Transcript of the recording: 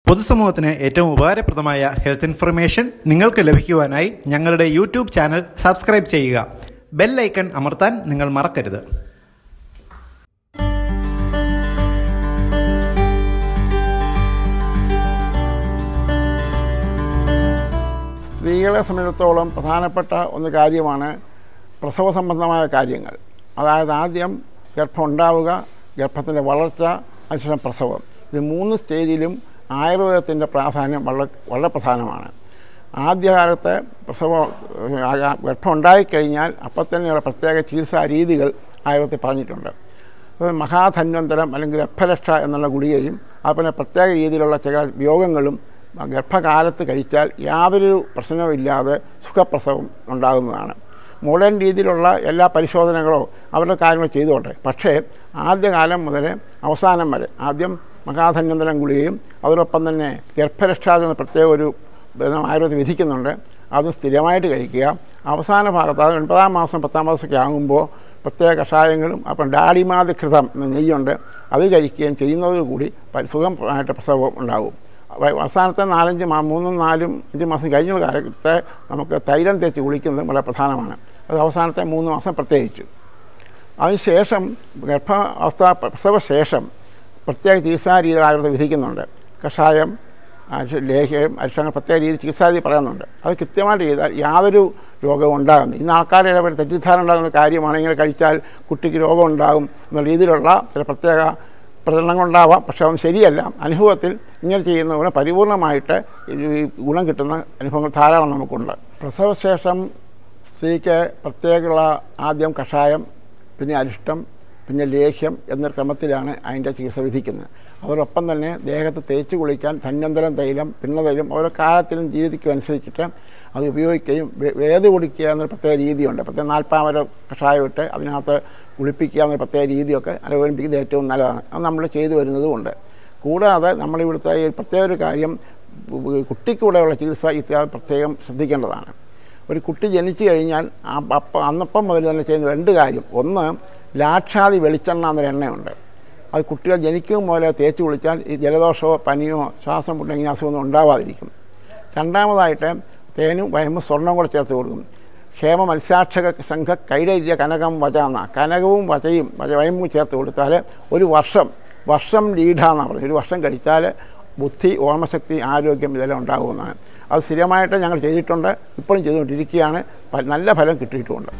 പൊതുസമൂഹത്തിന് ഏറ്റവും ഉപകാരപ്രദമായ ഹെൽത്ത് ഇൻഫർമേഷൻ നിങ്ങൾക്ക് ലഭിക്കുവാനായി ഞങ്ങളുടെ യൂട്യൂബ് ചാനൽ സബ്സ്ക്രൈബ് ചെയ്യുക. ബെൽ ഐക്കൺ അമർത്താൻ നിങ്ങൾ മറക്കരുത്. സ്ത്രീകളെ സംബന്ധിച്ചിടത്തോളം പ്രധാനപ്പെട്ട ഒരു കാര്യമാണ് പ്രസവ സംബന്ധമായ കാര്യങ്ങൾ. അതായത് ആദ്യം ഗർഭം ഉണ്ടാവുക, ഗർഭത്തിൻ്റെ വളർച്ച, അതിനുശേഷം പ്രസവം. ഇത് 3 സ്റ്റേജിലും ആയുർവേദത്തിൻ്റെ പ്രാധാന്യം വളരെ പ്രധാനമാണ്. ആദ്യകാലത്തെ ഗർഭം ഉണ്ടായിക്കഴിഞ്ഞാൽ അപ്പം തന്നെയുള്ള പ്രത്യേക ചികിത്സാ രീതികൾ ആയുർവേദത്തിൽ പറഞ്ഞിട്ടുണ്ട്. അത് മഹാധന്വന്തരം അല്ലെങ്കിൽ ഗർഭരക്ഷ എന്നുള്ള ഗുളികയും അതുപോലെ പ്രത്യേക രീതിയിലുള്ള ചില യോഗങ്ങളും ഗർഭകാലത്ത് കഴിച്ചാൽ യാതൊരു പ്രശ്നവുമില്ലാതെ സുഖപ്രസവം ഉണ്ടാകുന്നതാണ്. മോഡേൺ രീതിയിലുള്ള എല്ലാ പരിശോധനകളോ അവരുടെ കാര്യങ്ങൾ ചെയ്തോട്ടെ, പക്ഷേ ആദ്യകാലം മുതൽ അവസാനം വരെ ആദ്യം മഹാധന്വന്തരം ഗുളികയും അതോടൊപ്പം തന്നെ ഗർഭരക്ഷ എന്ന പ്രത്യേക ഒരു ആയുർവേദം വിധിക്കുന്നുണ്ട്. അത് സ്ഥിരമായിട്ട് കഴിക്കുക. അവസാന ഭാഗത്ത് അത് 9-ാം മാസം 10-ാം മാസമൊക്കെ ആകുമ്പോൾ പ്രത്യേക കഷായങ്ങളും അപ്പം ഡാഡിമാതികൃതം എന്ന നെയ്യുണ്ട്, അത് കഴിക്കുകയും ചെയ്യുന്നതോടുകൂടി സുഖമായിട്ട് പ്രസവം ഉണ്ടാകും. അവസാനത്തെ 3-4-5 മാസം കഴിഞ്ഞ കാലത്തെ നമുക്ക് തൈലം തേച്ച് കുളിക്കുന്നത് വളരെ പ്രധാനമാണ്. അത് അവസാനത്തെ 3 മാസം പ്രത്യേകിച്ച്. അതിനുശേഷം പ്രസവശേഷം പ്രത്യേക ചികിത്സാ രീതികൾ ആയുർവേദം വിധിക്കുന്നുണ്ട്. കഷായം, ലേഹ്യം, അരിഷ്ടങ്ങൾ പ്രത്യേക രീതി ചികിത്സാ രീതി പറയുന്നുണ്ട്. അത് കൃത്യമായിട്ട് ചെയ്താൽ യാതൊരു രോഗവും ഉണ്ടാകുന്നു. ഇന്ന് ആൾക്കാരുടെ ഇടപെട്ട് തെറ്റിദ്ധാരണ ഉണ്ടാകുന്ന കാര്യമാണ് ഇങ്ങനെ കഴിച്ചാൽ കുട്ടിക്ക് രോഗം ഉണ്ടാകും എന്ന രീതിയിലുള്ള ചില പ്രത്യേക പ്രചരണങ്ങളുണ്ടാവാം. പക്ഷേ അതൊന്നും ശരിയല്ല. അനുഭവത്തിൽ ഇങ്ങനെ ചെയ്യുന്നതുകൊണ്ട് പരിപൂർണമായിട്ട് ഗുണം കിട്ടുന്ന അനുഭവങ്ങൾ ധാരാളം നമുക്കുണ്ട്. പ്രസവശേഷം സ്ത്രീക്ക് പ്രത്യേകമുള്ള ആദ്യം കഷായം, പിന്നെ അരിഷ്ടം, പിന്നെ ലേഹ്യം എന്ന ക്രമത്തിലാണ് അതിൻ്റെ ചികിത്സ വിധിക്കുന്നത്. അതോടൊപ്പം തന്നെ ദേഹത്ത് തേച്ച് കുളിക്കാൻ ധന്വന്തരം തൈലം, പിണ്ണതൈലം ഓരോ കാലത്തിലും രീതിക്കും അനുസരിച്ചിട്ട് അത് ഉപയോഗിക്കുകയും വേദ കുടിക്കുക എന്നൊരു പ്രത്യേക രീതിയുണ്ട്. പ്രത്യേക 40 കഷായം ഇട്ട് അതിനകത്ത് കുളിപ്പിക്കുക എന്നൊരു പ്രത്യേക രീതിയൊക്കെ അനുഭവിപ്പിക്കുന്നത് ഏറ്റവും നല്ലതാണ്. അത് നമ്മൾ ചെയ്തു വരുന്നതുമുണ്ട്. കൂടാതെ നമ്മളിവിടുത്തെ ഈ പ്രത്യേക ഒരു കാര്യം, കുട്ടിക്കൂടെയുള്ള ചികിത്സ ഇത്യാദി പ്രത്യേകം ശ്രദ്ധിക്കേണ്ടതാണ്. ഒരു കുട്ടി ജനിച്ചു കഴിഞ്ഞാൽ അന്നപ്പം മുതൽ തന്നെ ചെയ്യുന്ന 2 കാര്യം. ഒന്ന്, ലാക്ഷാതി വെളിച്ചെണ്ണ എന്നൊരു എണ്ണയുണ്ട്. അത് കുട്ടികൾ ജനിക്കും മുതലേ തേച്ച് കുളിച്ചാൽ ഈ ജലദോഷമോ പനിയോ ശ്വാസം മുട്ടോ ഇങ്ങനെ അസുഖമൊന്നും ഉണ്ടാവാതിരിക്കും. രണ്ടാമതായിട്ട് തേനും വയമ്പും സ്വർണ്ണം കൂടെ ചേർത്ത് കൊടുക്കും. ക്ഷേമ മത്സ്യാക്ഷക സംഘ കൈരയ്യ കനകം വച എന്ന കനകവും വചയും വയമ്പും ചേർത്ത് കൊടുത്താൽ ഒരു വർഷം ലീഡാന്നാണ് പറഞ്ഞത്. 1 വർഷം കഴിച്ചാൽ ബുദ്ധി, ഓർമ്മശക്തി, ആരോഗ്യം ഇതെല്ലാം ഉണ്ടാകുമെന്നാണ്. അത് സ്ഥിരമായിട്ട് ഞങ്ങൾ ചെയ്തിട്ടുണ്ട്, ഇപ്പോഴും ചെയ്തുകൊണ്ടിരിക്കുകയാണ്. നല്ല ഫലം കിട്ടിയിട്ടുമുണ്ട്.